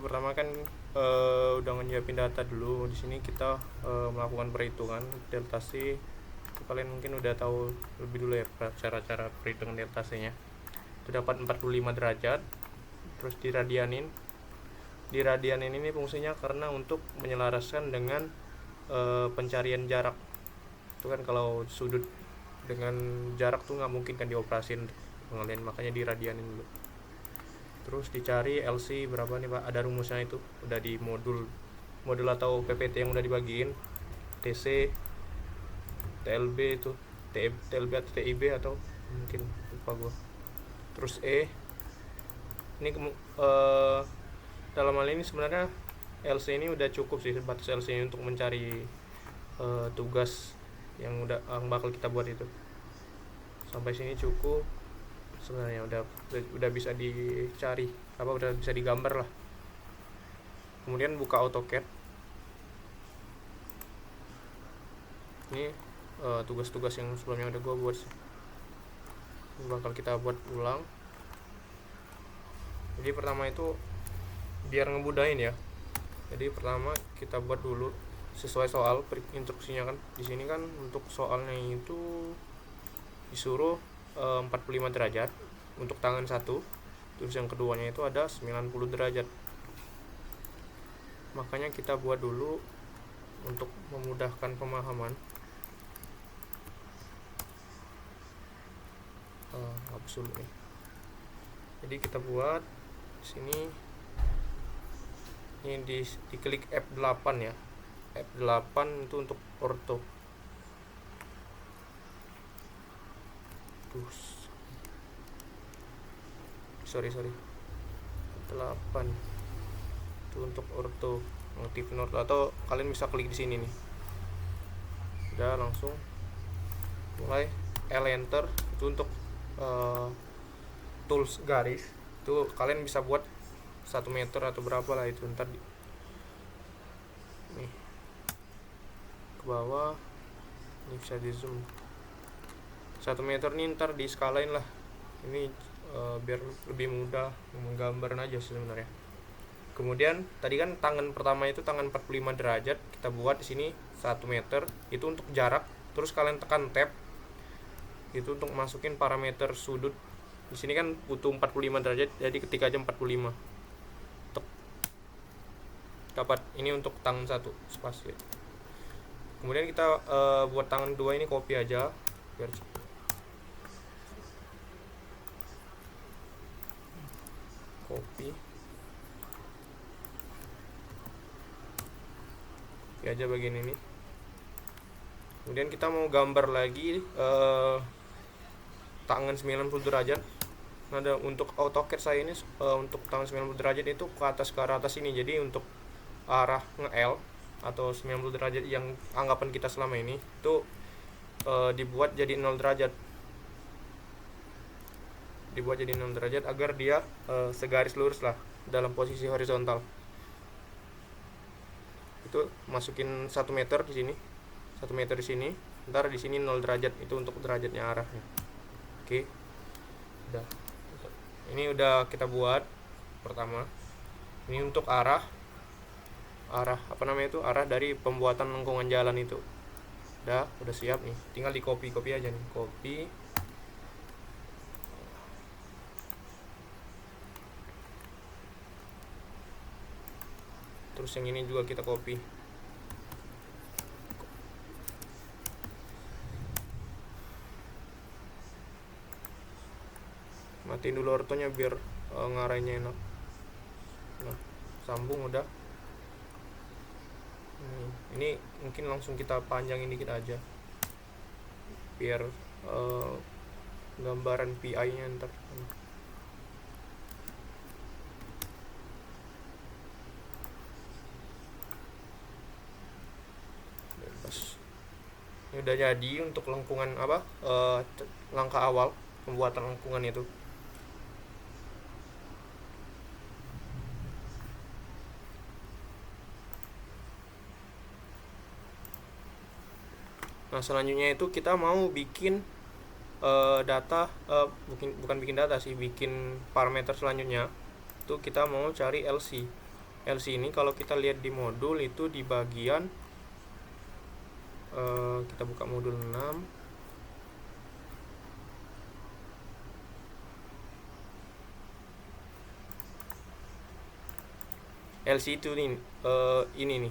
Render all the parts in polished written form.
pertama kan udah nyiapin data dulu. Di sini kita melakukan perhitungan delta C. Kalian mungkin udah tahu lebih dulu ya cara-cara perhitungan delta C-nya. Itu dapat 45 derajat. Terus diradianin. Diradianin ini fungsinya karena untuk menyelaraskan dengan pencarian jarak. Itu kan kalau sudut dengan jarak tuh nggak mungkin kan dioperasin pengalian, makanya diradianin dulu. Terus dicari LC berapa nih Pak, ada rumusnya, itu udah di modul atau PPT yang udah dibagiin, TC, TLB itu, TLB atau TIB atau mungkin lupa gua. Terus ini dalam hal ini sebenarnya LC ini udah cukup sih, batas LC ini untuk mencari tugas yang bakal kita buat itu. Sampai sini cukup sebenarnya, udah bisa dicari, udah bisa digambar lah. Kemudian buka AutoCAD. Ini tugas-tugas yang sebelumnya udah gue buat sih, ini bakal kita buat ulang. Jadi pertama itu biar ngebudain ya, jadi pertama kita buat dulu sesuai soal instruksinya kan. Di sini kan untuk soalnya itu disuruh 45 derajat untuk tangan satu, terus yang keduanya itu ada 90 derajat. Makanya kita buat dulu untuk memudahkan pemahaman. Hapus dulu nih. Jadi kita buat sini, ini diklik F8 ya. F8 itu untuk orto. Sorry 8 itu untuk orto, aktifin orto, atau kalian bisa klik di sini nih. Udah langsung mulai enter itu untuk tools garis. Itu kalian bisa buat 1 meter atau berapa lah, itu ntar nih ke bawah ini bisa di zoom 1 meter nih, ntar di skalain lah ini biar lebih mudah menggambarin aja sebenarnya. Kemudian tadi kan tangan pertama itu tangan 45 derajat, kita buat di sini 1 meter itu untuk jarak. Terus kalian tekan tab itu untuk masukin parameter sudut. Di sini kan butuh 45 derajat, jadi ketik aja 45. Dapat ini untuk tangan satu spasi. Kemudian kita buat tangan dua ini copy aja biar copy aja bagian ini. Kemudian kita mau gambar lagi tangan 90 derajat. Nah, untuk AutoCAD saya ini untuk tangan 90 derajat itu ke arah atas ini. Jadi untuk arah nge-L atau 90 derajat yang anggapan kita selama ini itu dibuat jadi 0 derajat. Dibuat jadi 0 derajat agar dia segaris lurus lah dalam posisi horizontal. Itu masukin 1 meter di sini, 1 meter di sini, ntar di sini 0 derajat, itu untuk derajatnya arahnya. Oke, udah. Ini udah kita buat pertama. Ini untuk arah arah dari pembuatan lengkungan jalan itu. Udah siap nih, tinggal di copy aja nih, copy. Terus yang ini juga kita copy. Matiin dulu ortonya biar ngarahinnya enak. Nah, sambung udah. Ini mungkin langsung kita panjangin dikit aja biar gambaran PI nya ntar. Ini udah jadi untuk lengkungan langkah awal pembuatan lengkungan itu. Nah, selanjutnya itu kita mau bikin data, bukan bikin data sih, bikin parameter selanjutnya. Itu kita mau cari LC. LC ini kalau kita lihat di modul itu di bagian kita buka modul 6. LC itu ini nih.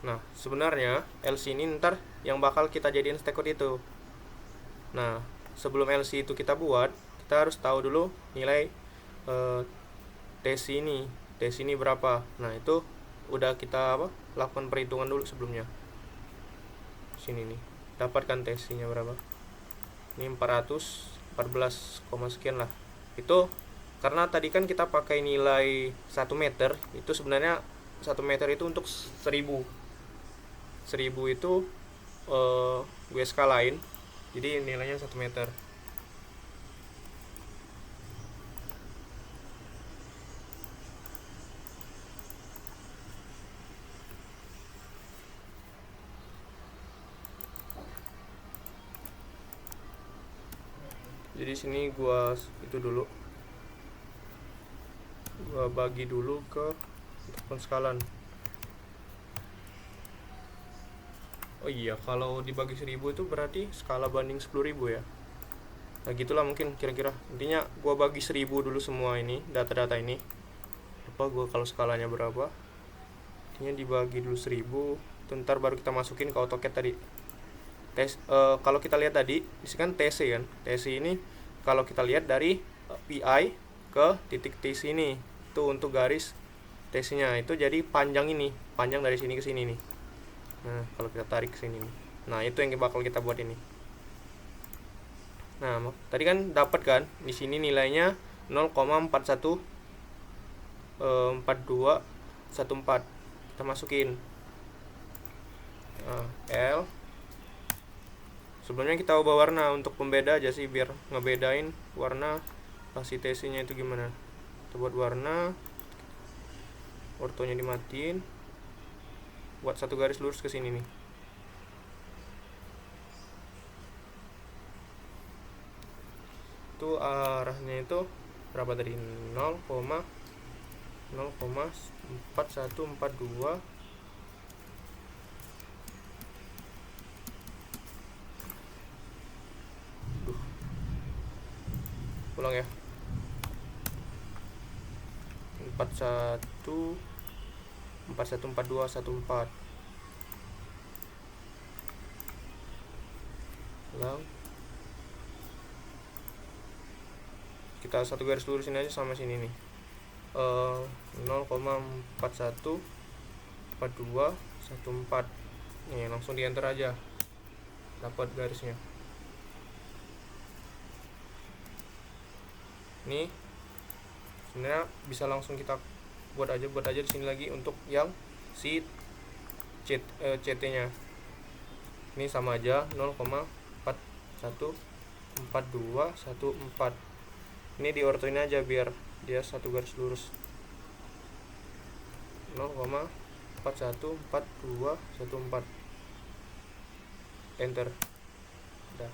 Nah, sebenarnya LC ini ntar yang bakal kita jadiin stack code itu. Nah, sebelum LC itu kita buat, kita harus tahu dulu nilai TC ini berapa. Nah, itu udah kita lakukan perhitungan dulu sebelumnya. Sini nih, dapatkan TC nya berapa. Ini 414, sekian lah. Itu karena tadi kan kita pakai nilai 1 meter, itu sebenarnya 1 meter itu untuk 1000 itu gue skalain, jadi nilainya 1 meter. Jadi sini gua bagi dulu ke untuk penskalan. Oh iya, kalau dibagi 1000 itu berarti skala banding 10.000 ya. Nah gitulah mungkin kira-kira. Intinya gua bagi 1000 dulu semua ini, data-data ini. Lupa gua kalau skalanya berapa. Intinya dibagi dulu 1000, ntar baru kita masukin ke AutoCAD tadi. Kalau kita lihat tadi, di sini kan TC kan. TC ini kalau kita lihat dari PI ke titik TC ini, itu untuk garis TC-nya itu jadi panjang dari sini ke sini nih. Nah, kalau kita tarik ke sini nih. Nah, itu yang bakal kita buat ini. Nah, tadi kan dapat kan di sini nilainya 0,414214. Kita masukin L. Sebelumnya kita ubah warna untuk pembeda aja sih, biar ngebedain warna si TC nya itu gimana. Kita buat warna, ortonya dimatiin, buat satu garis lurus ke sini nih. Itu arahnya itu berapa tadi? 0,4142. Ulang ya. 414214. Ulang. Kita satu garis lurusin aja sama sini nih. 0,414214. Nih, langsung di enter aja. Dapat garisnya. Ini sebenarnya bisa langsung kita buat aja di sini lagi untuk yang si CT-nya. Ini sama aja 0,414214. Ini diortoin aja biar dia satu garis lurus. 0,414214. Enter. Udah.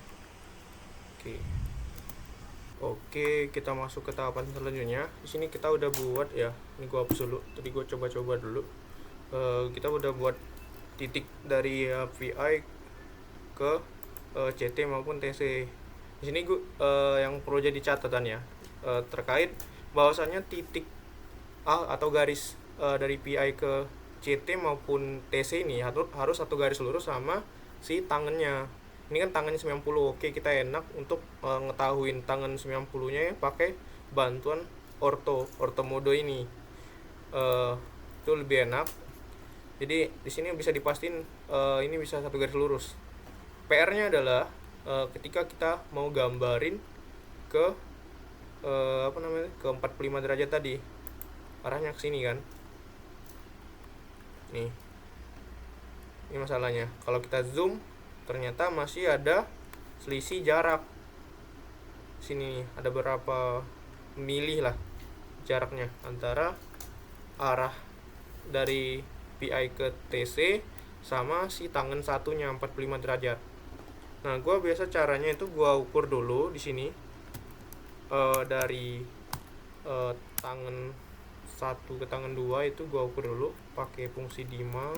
Oke, kita masuk ke tahapan selanjutnya. Di sini kita udah buat ya. Ini gua hapus dulu. Tadi gua coba-coba dulu. Kita udah buat titik dari VI ke CT maupun TC. Di sini yang perlu jadi catatan ya, terkait bahwasannya titik A atau garis dari PI ke CT maupun TC ini harus satu garis lurus sama si tangannya. Ini kan tangannya 90. Oke, kita enak untuk ngetahuin tangan 90-nya ya pakai bantuan orto mode ini. Itu lebih enak. Jadi di sini bisa dipastiin ini bisa satu garis lurus. PR-nya adalah ketika kita mau gambarin ke ke 45 derajat tadi. Arahnya ke sini kan. Nih. Ini masalahnya. Kalau kita zoom ternyata masih ada selisih jarak. Sini ada berapa mili lah jaraknya antara arah dari PI ke TC sama si tangan satunya 45 derajat. Nah, gua biasa caranya itu gua ukur dulu di sini dari tangan 1 ke tangan 2 itu gue ukur dulu pakai fungsi Dima.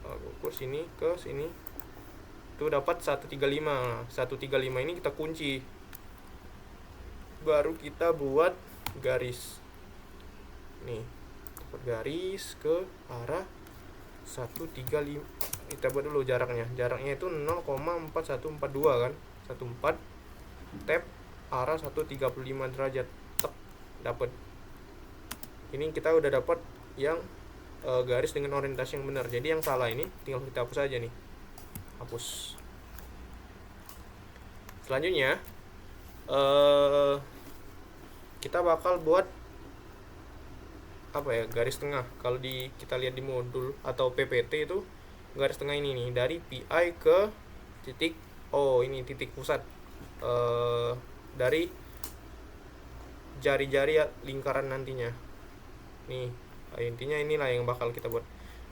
Gue ukur sini ke sini itu dapat 135. Nah, 135 ini kita kunci, baru kita buat garis nih, dapat garis ke arah 135. Kita buat dulu jaraknya itu 0,4142 kan, 14 tab arah 135 derajat, dapat. Ini kita udah dapat yang garis dengan orientasi yang benar. Jadi yang salah ini tinggal kita hapus aja nih, hapus. Selanjutnya kita bakal buat apa ya, garis tengah. Kalau kita lihat di modul atau PPT itu garis tengah ini nih, dari PI ke titik ini titik pusat dari jari-jari lingkaran nantinya nih. Intinya inilah yang bakal kita buat.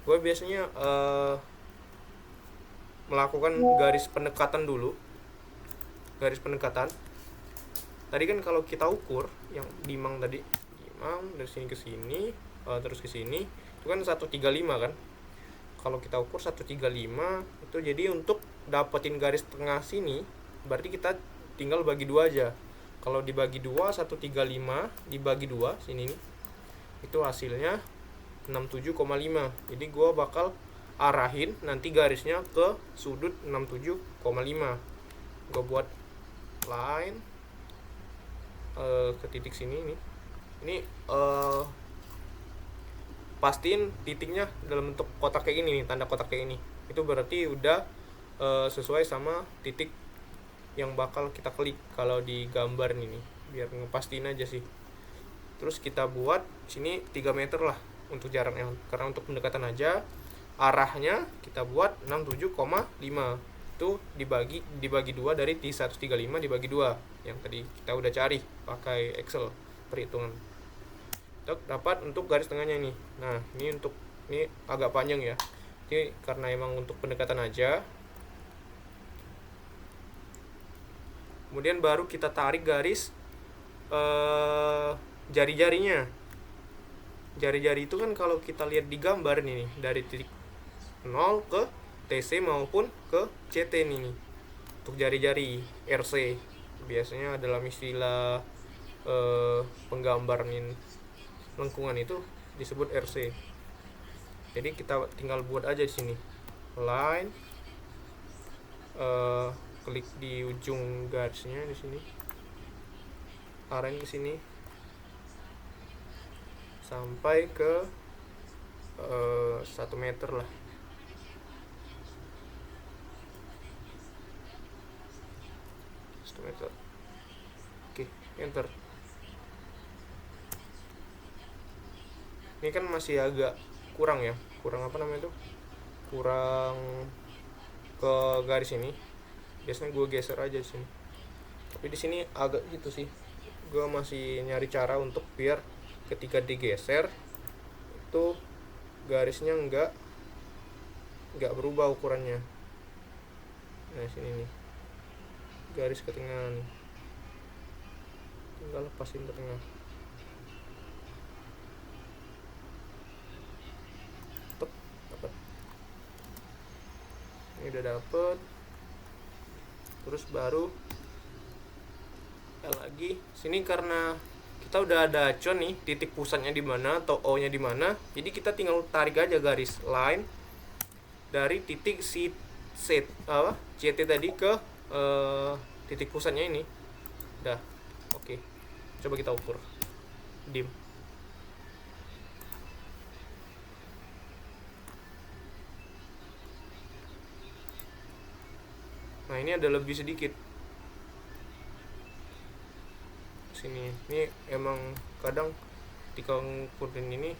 Gue biasanya melakukan garis pendekatan dulu. Garis pendekatan tadi kan kalau kita ukur yang dimang tadi, dari sini ke sini terus ke sini itu kan 135 kan. Kalau kita ukur 135 itu, jadi untuk dapetin garis tengah sini berarti kita tinggal bagi 2 aja. Kalau dibagi 2, 135 dibagi 2 sini nih, itu hasilnya 67,5. Jadi gua bakal arahin nanti garisnya ke sudut 67,5. Gua buat line ke titik sini nih. Ini pastiin titiknya dalam bentuk kotak kayak gini nih, tanda kotak kayak ini. Itu berarti udah sesuai sama titik yang bakal kita klik kalau di gambar ini, biar ngepastiin aja sih. Terus kita buat sini 3 meter lah untuk jaraknya, karena untuk pendekatan aja. Arahnya kita buat 67,5. Itu dibagi 2 dari 135 dibagi 2 yang tadi kita udah cari pakai Excel perhitungan. Untuk dapat untuk garis tengahnya ini. Nah, ini agak panjang ya. Ini karena emang untuk pendekatan aja. Kemudian baru kita tarik garis jari-jarinya. Jari-jari itu kan kalau kita lihat di gambar nih, dari titik 0 ke TC maupun ke CT nih. Untuk jari-jari RC biasanya dalam istilah penggambar lengkungan itu disebut RC. Jadi kita tinggal buat aja di sini line, klik di ujung garisnya di sini, arahin ke sini sampai ke 1 meter lah. 1 meter. Oke, enter. Ini kan masih agak kurang ya, kurang apa namanya itu, kurang ke garis ini. Biasanya gue geser aja di sini, tapi di sini agak gitu sih. Gue masih nyari cara untuk biar ketika digeser itu garisnya enggak berubah ukurannya. Nah, sini nih garis ke tengah nih, tinggal lepasin ke tengah. Dapat. Ini udah dapet. Terus baru lagi sini, karena kita udah ada acuan nih titik pusatnya di mana atau O-nya di mana, jadi kita tinggal tarik aja garis line dari titik CT tadi ke titik pusatnya ini. Udah. Oke. Coba kita ukur. Dim. Nah, ini ada lebih sedikit. Sini. Ini emang kadang ketika ngukurin ini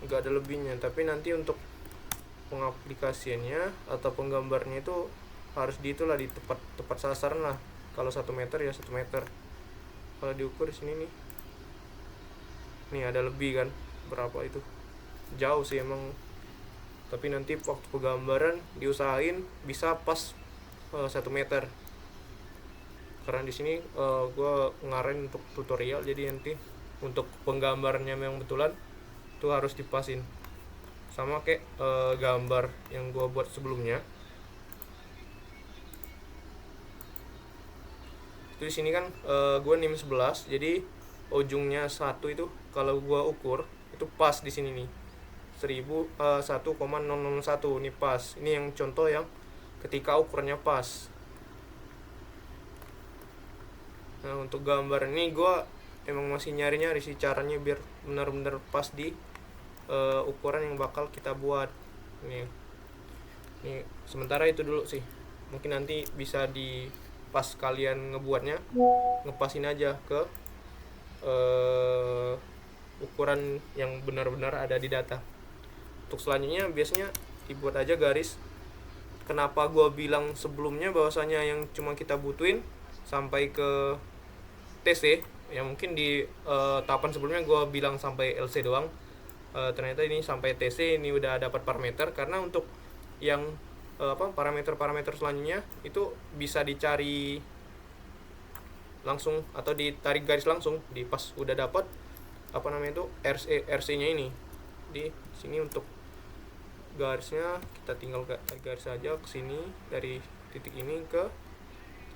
enggak ada lebihnya, tapi nanti untuk pengaplikasiannya atau penggambarnya itu harus di tepat sasaran lah. Kalau 1 meter ya 1 meter. Kalau diukur di sini nih ada lebih kan, berapa itu, jauh sih emang, tapi nanti waktu penggambaran diusahain bisa pas 1 meter. karena di sini gue ngarahin untuk tutorial, jadi nanti untuk penggambarnya yang betulan itu harus dipasin sama kayak gambar yang gue buat sebelumnya. Itu di sini kan gue nim 11, jadi ujungnya 1 itu kalau gue ukur itu pas di sini nih 1,001 ini pas. Ini yang contoh yang ketika ukurannya pas. Nah untuk gambar ini gue emang masih nyari sih caranya biar benar-benar pas di ukuran yang bakal kita buat. Ini sementara itu dulu sih, mungkin nanti bisa di pas kalian ngebuatnya ngepasin aja ke ukuran yang benar-benar ada di data. Untuk selanjutnya biasanya dibuat aja garis. Kenapa gue bilang sebelumnya bahwasanya yang cuma kita butuhin sampai ke TC, ya mungkin di tahapan sebelumnya gue bilang sampai LC doang, ternyata ini sampai TC ini udah dapat parameter. Karena untuk yang parameter-parameter selanjutnya itu bisa dicari langsung atau ditarik garis langsung di pas udah dapat RC nya ini. Di sini untuk garisnya kita tinggal tarik garis saja ke sini dari titik ini ke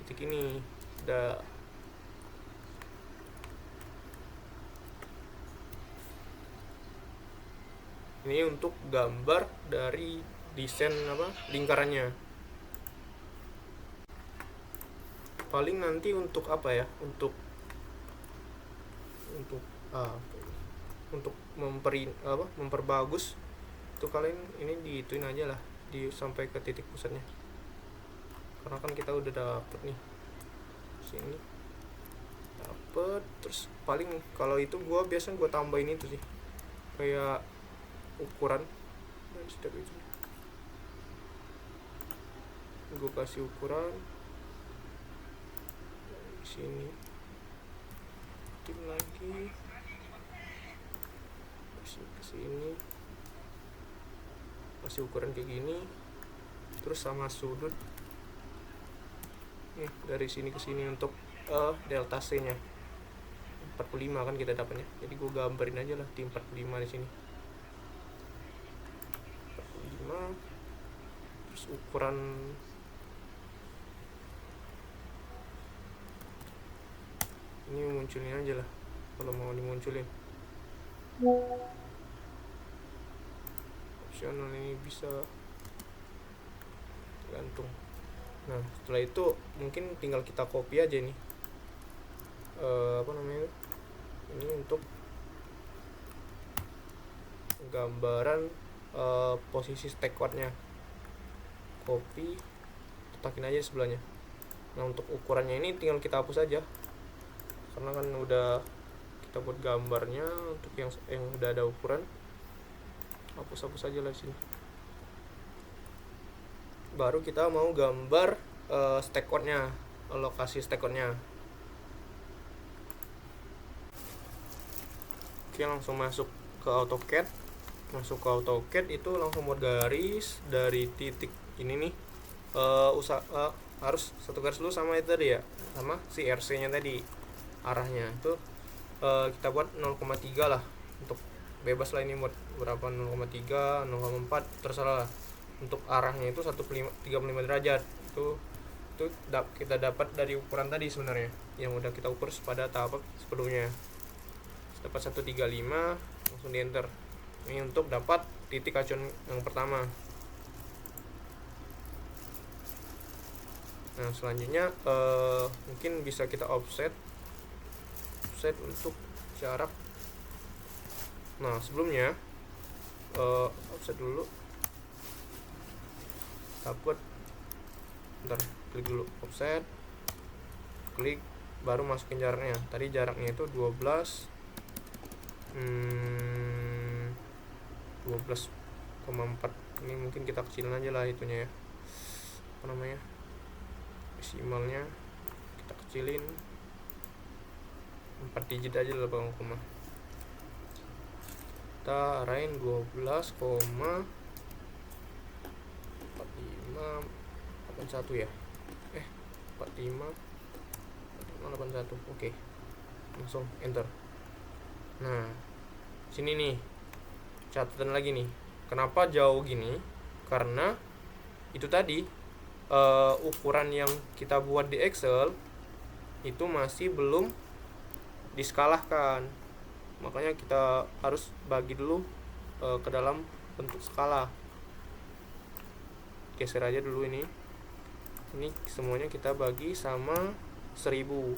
titik ini. Udah ini untuk gambar dari desain lingkarannya. Paling nanti untuk untuk memperbagus itu kalian ini diituin aja lah sampai ke titik pusatnya, karena kan kita udah dapet nih sini dapet. Terus paling kalau itu biasanya gue tambahin itu sih kayak ukuran dari step itu, gue kasih ukuran di sini, tim lagi ke sini, masih ukuran kayak gini. Terus sama sudut nih dari sini ke sini untuk delta C nya 45 kan kita dapatnya, jadi gue gambarin aja lah di 45 di sini 45. Terus ukuran ini munculin aja lah kalau mau dimunculin, opsional ini bisa tergantung. Nah setelah itu mungkin tinggal kita copy aja nih ini untuk gambaran posisi stack code-nya, copy letakin aja sebelahnya. Nah untuk ukurannya ini tinggal kita hapus aja karena kan udah kita buat gambarnya. Untuk yang udah ada ukuran hapus aja lah sini. Baru kita mau gambar stack code-nya, lokasi stack code-nya. Oke, langsung masuk ke AutoCAD. Itu langsung buat garis dari titik ini nih, harus satu garis dulu sama itu tadi ya, sama si RC nya tadi arahnya itu kita buat 0,3 lah, untuk bebas lah ini buat berapa, 0,3 0,4 terserah lah. Untuk arahnya itu 35 derajat. Itu kita dapat dari ukuran tadi sebenarnya yang udah kita ukur pada tahap sebelumnya. Dapat 135, langsung di enter. Ini untuk dapat titik acuan yang pertama. Nah selanjutnya mungkin bisa kita offset untuk jarak. Nah sebelumnya offset dulu, dapat klik dulu offset, klik baru masukin jaraknya. Tadi jaraknya itu 12,4. Ini mungkin kita kecilin aja lah itunya ya, desimalnya kita kecilin 4 digit aja lah bang, kita arahin 12,4581 ya, 45 081. Oke, langsung enter. Nah, sini nih catatan lagi nih, kenapa jauh gini, karena itu tadi ukuran yang kita buat di Excel itu masih belum diskalahkan, makanya kita harus bagi dulu ke dalam bentuk skala. Geser aja dulu ini semuanya kita bagi sama 1000.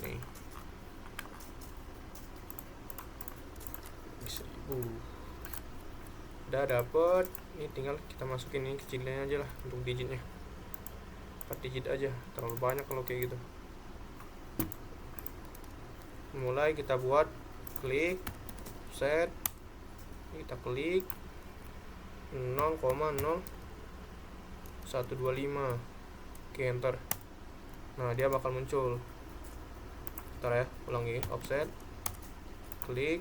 Nih 1000 udah dapet. Ini tinggal kita masukin ini kecilnya aja lah untuk digitnya, 4 digit aja, terlalu banyak kalau kayak gitu. Mulai kita buat, klik set, kita klik 0,0125. Oke, enter. Nah, dia bakal muncul. Ntar ya, ulangi, offset, klik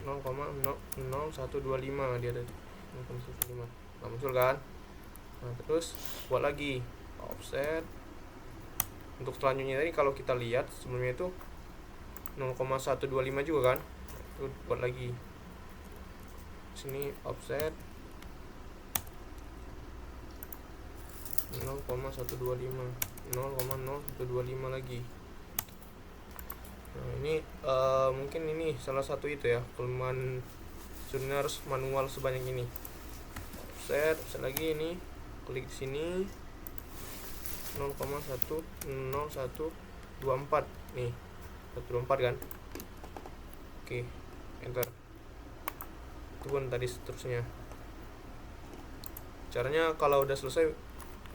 0,0125, dia ada 0,125. Nah, muncul kan. Nah, terus buat lagi offset. Untuk selanjutnya tadi kalau kita lihat sebelumnya itu 0,125 juga kan. Itu buat lagi. Sini offset 0,125 0,0125 lagi. Nah, ini mungkin ini salah satu itu ya, kelemahan sebenarnya harus manual sebanyak ini. Offset lagi, ini klik di sini 0,10124 nih, 124 kan. Oke, enter. Itu pun tadi seterusnya. Caranya kalau udah selesai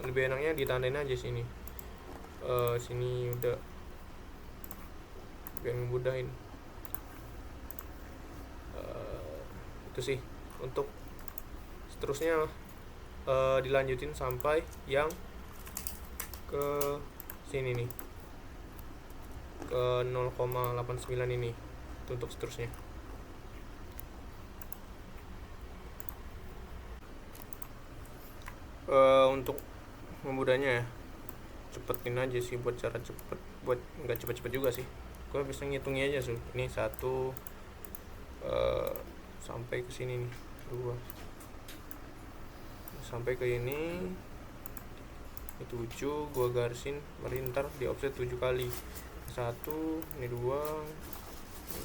lebih enaknya ditandain aja sini. Sini udah biar ngemudahin. Itu sih untuk seterusnya, dilanjutin sampai yang ke sini nih, ke 0,89 ini. Itu untuk seterusnya. Untuk memudahnya ya, cepetin aja sih buat cara cepet, buat nggak cepet-cepet juga sih. Gue bisa ngitungnya aja sih. Ini 1 sampai ke sini nih, 2 sampai ke ini 7, gua garisin, berarti ntar di offset 7 kali. 1, ini 2,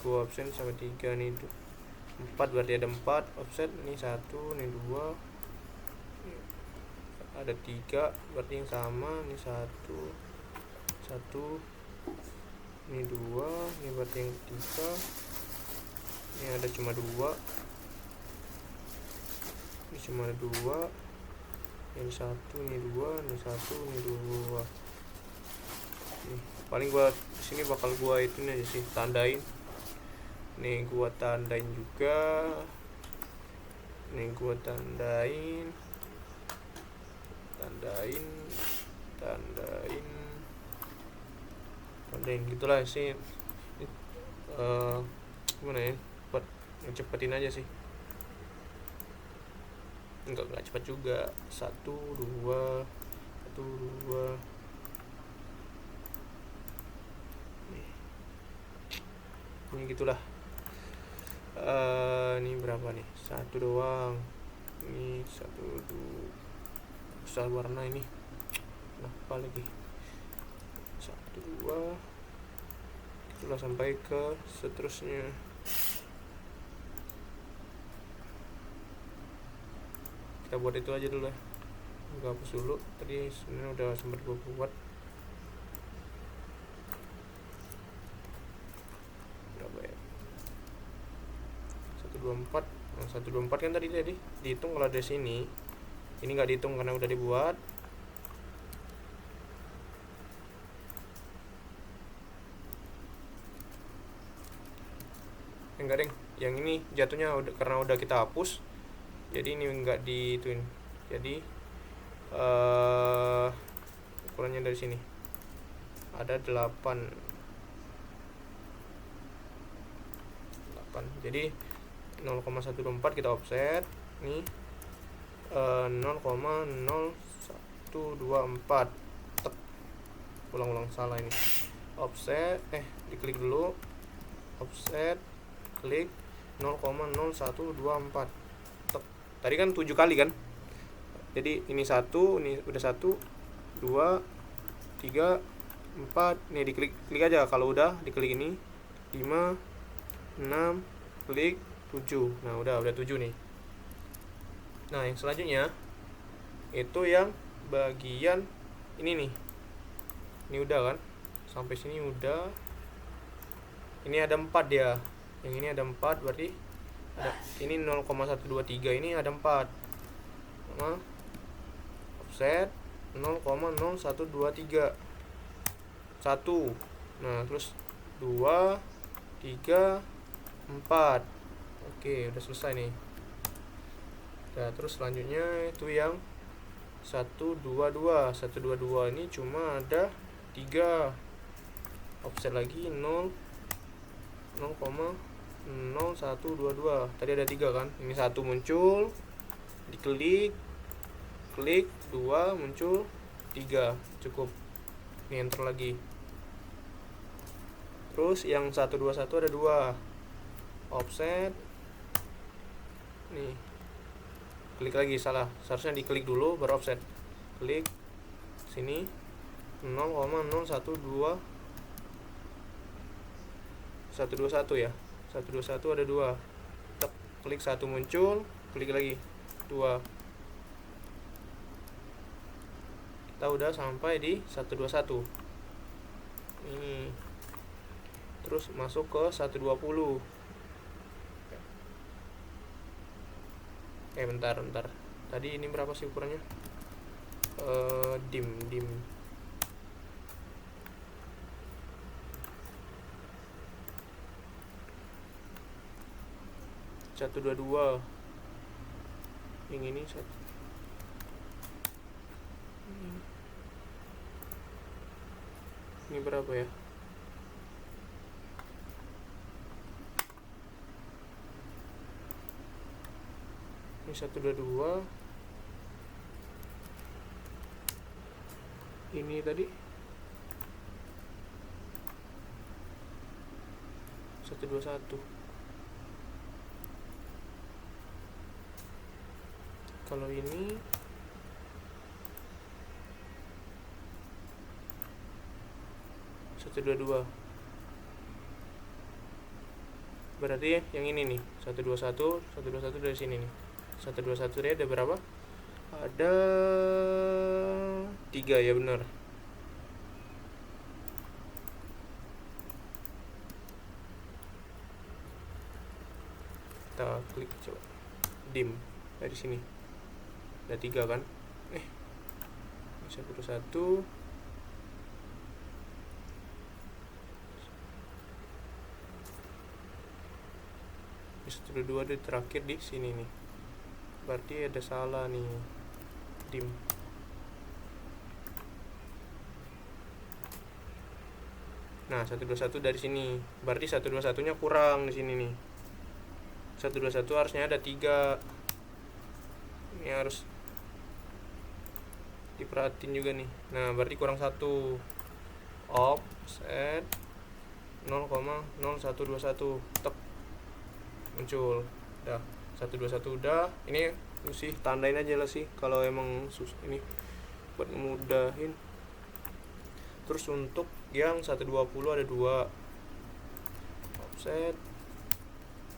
gua offset sampai 3 nih, 4, berarti ada 4 offset. Ini 1, ini 2, ada 3, berarti yang sama. Ini 1, ini 2, ini berarti yang ketiga. Ini ada cuma 2, ini cuma ada 2, ini 1, ini 2, ini 1, ini 2. Nih, paling gua sini bakal gua itu aja sih, tandain. Nih gua tandain juga. Nih gua tandain gitulah sih. Gimana ya, buat ngecepetin aja sih. Enggak cepat juga. 1, 2, 1, 2. Ini gitulah. Ini berapa nih? 1 doang. Ini 1, 2. Besar warna ini. Kenapa lagi? 1, 2. Itulah sampai ke seterusnya. Kita buat itu aja dulu ya. Gak hapus dulu. Tadi sebenarnya udah sempat gue buat. Berapa ya? 124. Nah, 124 kan tadi dihitung kalau dari sini. Ini nggak dihitung karena udah dibuat. Enggak deng, yang ini jatuhnya karena udah kita hapus, jadi ini enggak diituin. Jadi ukurannya dari sini ada 8. Jadi 0,124 kita offset nih, 0,0124. Tek. Ulang salah ini. Offset, diklik dulu. Offset, klik 0,0124. Tek. Tadi kan 7 kali kan? Jadi ini 1, ini udah 1, 2, 3, 4. Nih diklik aja. Kalau udah diklik ini 5, 6, klik 7. Nah, udah 7 nih. Nah, yang selanjutnya itu yang bagian ini nih. Ini udah kan? Sampai sini udah. Ini ada 4 dia. Yang ini ada 4, berarti ada ini 0,123, ini ada 4. Nah, offset 0,0123. 1. Nah, terus 2, 3, 4. Oke, udah selesai nih. Nah, terus selanjutnya itu yang 122. 122 ini cuma ada 3. Offset lagi 0,0122. Tadi ada 3 kan? Ini 1 muncul, diklik, klik 2 muncul, 3. Cukup. Ini enter lagi. Terus yang 121 ada 2. Offset. Nih. Klik lagi, salah. Seharusnya diklik dulu baru offset. Klik sini 0,0121 ya. 121 ada 2. Klik 1 muncul, klik lagi 2. Kita udah sampai di 121. Ini. Terus masuk ke 120. Bentar. Tadi ini berapa sih ukurannya? Dim. 122. Yang ini 1. Ini berapa ya? Ini 122. Ini tadi 121. Kalau ini satu dua. Berarti yang ini nih 121 dari sini nih. 121 dia ada berapa? Ada 3 ya, benar. Kita klik coba. Dim dari sini. Ada 3 kan? 121. Ini 122 di terakhir di sini nih. Berarti ada salah nih. Dim. Nah, 121 dari sini. Berarti 121-nya kurang di sini nih. 121 harusnya ada 3. Ini harus diperhatiin juga nih. Nah, berarti kurang 1. Offset 0,0121. Tek. Muncul. Udah. 121 udah. Ini sih tandain aja lah sih kalau emang ini buat ngemudahin. Terus untuk yang 120 ada 2. Offset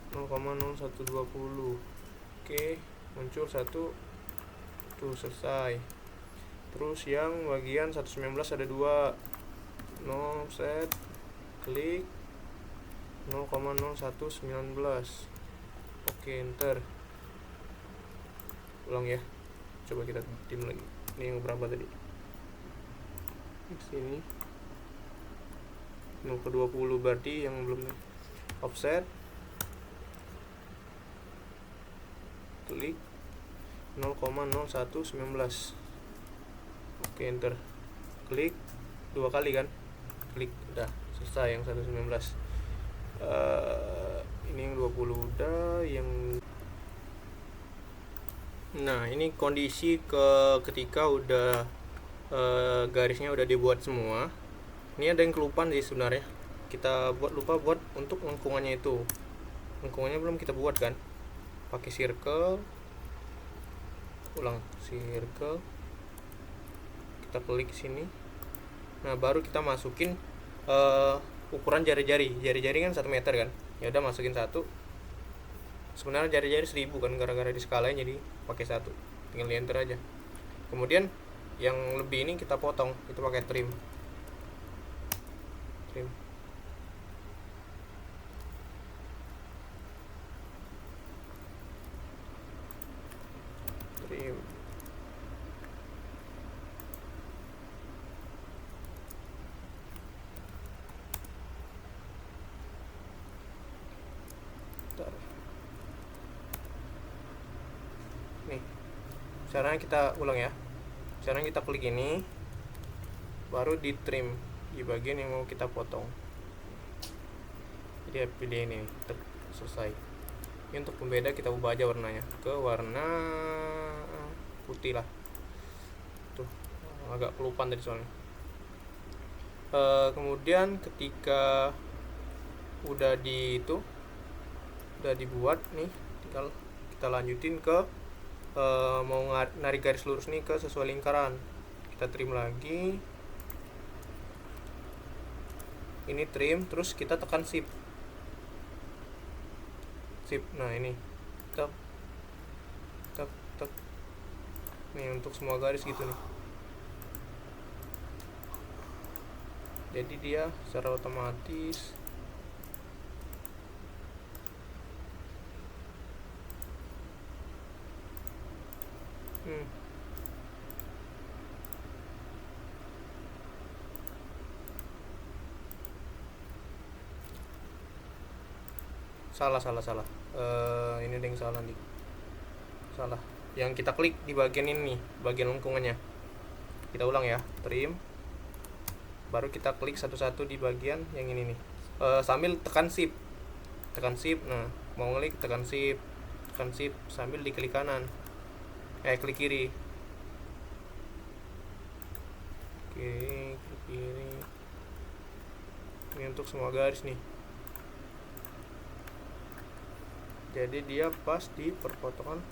0,0120. Oke, muncul 1. Tuh, selesai. Terus yang bagian 119 ada 2. Offset, klik 0,0119. Oke, enter. Ulang ya. Coba kita tim lagi. Ini yang berapa tadi? Di sini. Yang ke-20 berarti yang belum offset. Klik 0,0119. Oke, enter. Klik 2 kali kan? Klik, udah selesai yang 119. Ini yang 20 udah, yang Nah, ini kondisi ketika udah garisnya udah dibuat semua. Ini ada yang kelupaan sih sebenarnya. Kita lupa buat untuk lengkungannya itu. Lengkungannya belum kita buat kan? Pakai circle, ulang circle, kita klik sini. Nah, baru kita masukin ukuran jari-jari. Jari-jari kan 1 meter kan? Ya udah masukin 1. Sebenarnya jari-jari 1000 kan, gara-gara di skalain jadi pakai 1. Tinggal di enter aja. Kemudian yang lebih ini kita potong, itu pakai trim. Trim. Trim. Bentar. Nih. Caranya kita ulang ya. Caranya kita klik ini, baru di trim di bagian yang mau kita potong. Jadi pilih ini, selesai. Ini untuk pembeda kita ubah aja warnanya ke warna putih lah. Tuh, agak kelupaan tadi soalnya. Kemudian ketika udah dibuat nih, tinggal kita lanjutin ke mau narik garis lurus nih ke sesuai lingkaran. Kita trim lagi, ini trim, terus kita tekan shift. Nah ini tek tek tek, nih untuk semua garis gitu nih. Jadi dia secara otomatis salah. Ini ada yang salah nih. Salah. Yang kita klik di bagian ini, bagian lengkungannya. Kita ulang ya, trim. Baru kita klik satu-satu di bagian yang ini nih. Sambil tekan shift. Nah, mau klik tekan shift sambil diklik kanan. Klik kiri. Klik kiri. Ini untuk semua garis nih. Jadi dia pas di perpotongan.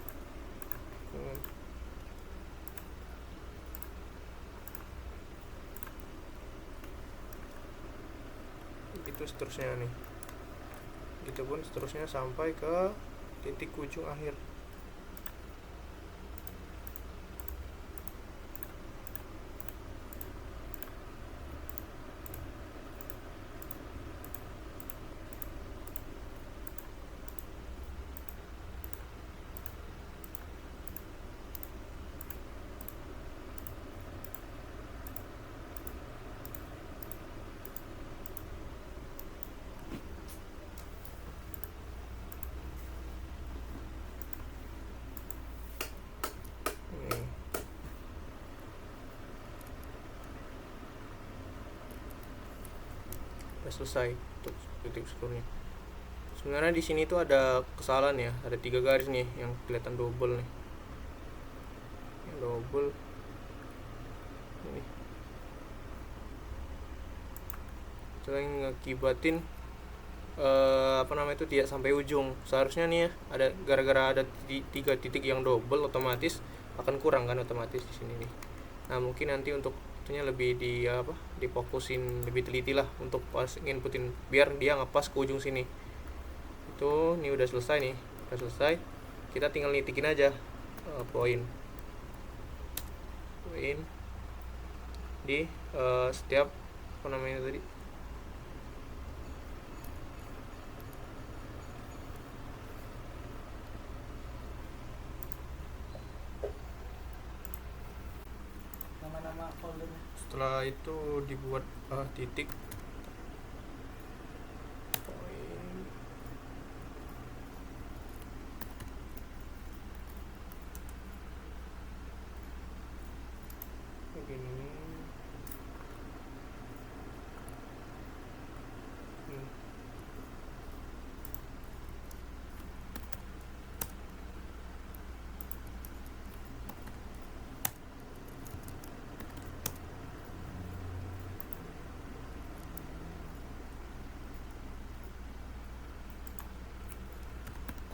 Itu seterusnya nih. Gitu pun seterusnya sampai ke titik ujung akhir. Selesai untuk titik seluruhnya. Sebenarnya di sini tuh ada kesalahan ya, ada 3 garis nih yang kelihatan double nih. Yang double ini. Itu yang ngakibatin itu tidak sampai ujung. Seharusnya nih ya, ada gara-gara ada 3 titik yang double, otomatis akan kurang kan otomatis di sini nih. Nah, mungkin nanti untuk lebih difokusin lebih teliti lah untuk pas nginputin biar dia ngepas ke ujung sini. Itu ini udah selesai. Kita tinggal nitikin aja poin di setiap tadi setelah itu dibuat titik poin. Begini.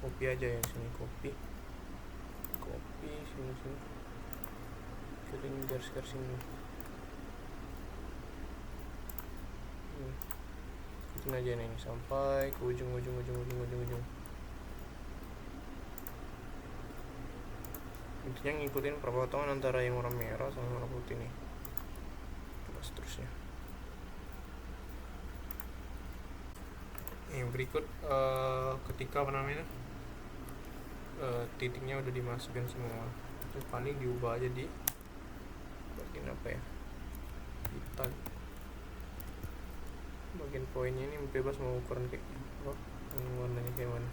kopi aja ya, sini kopi sini kering garis-garis ini. Ikutin aja nih sampai ke ujung. Intinya ngikutin perpotongan antara yang warna merah sama warna putih nih, terus seterusnya. Yang berikut ketika titiknya udah dimasukkan semua, terus paling diubah aja di bagian hitam, bagian poinnya ini bebas mau ukuran kayak apa, warnanya kayak mana.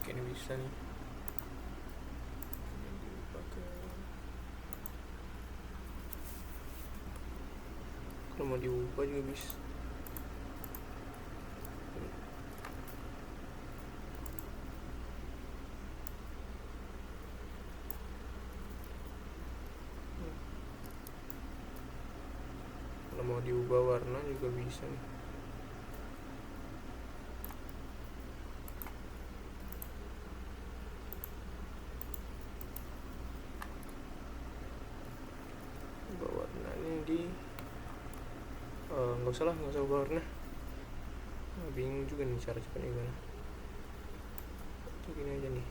Oke, ini bisa nih kalau mau diubah juga bisa. Kalau mau diubah warna juga bisa nih. Ubah warna ini di nggak usah ubah warna. Bingung juga nih cara cepatnya gimana. Gini aja nih,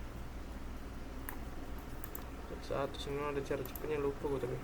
saat sini ada cara cepatnya, lupa gue tapi.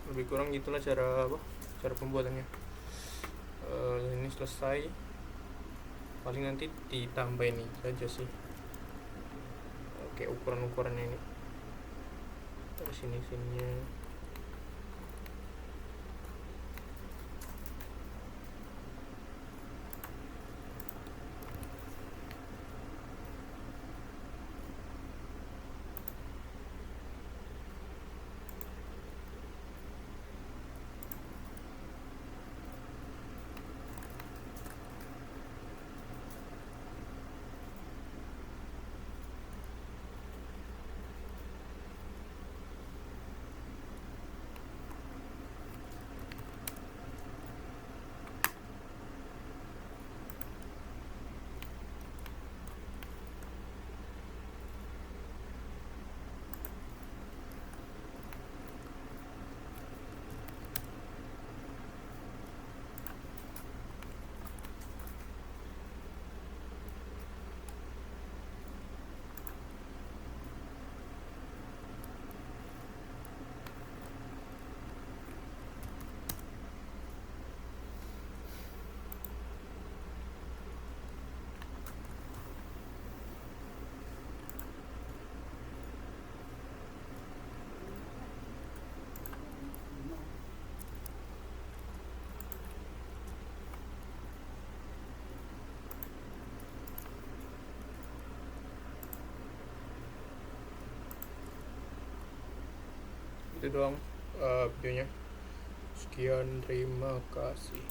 Lebih kurang gitulah cara pembuatannya. Ini selesai, paling nanti ditambah ini saja sih. Oke, ukurannya ini terus sininya. Itu doang videonya. Sekian, terima kasih.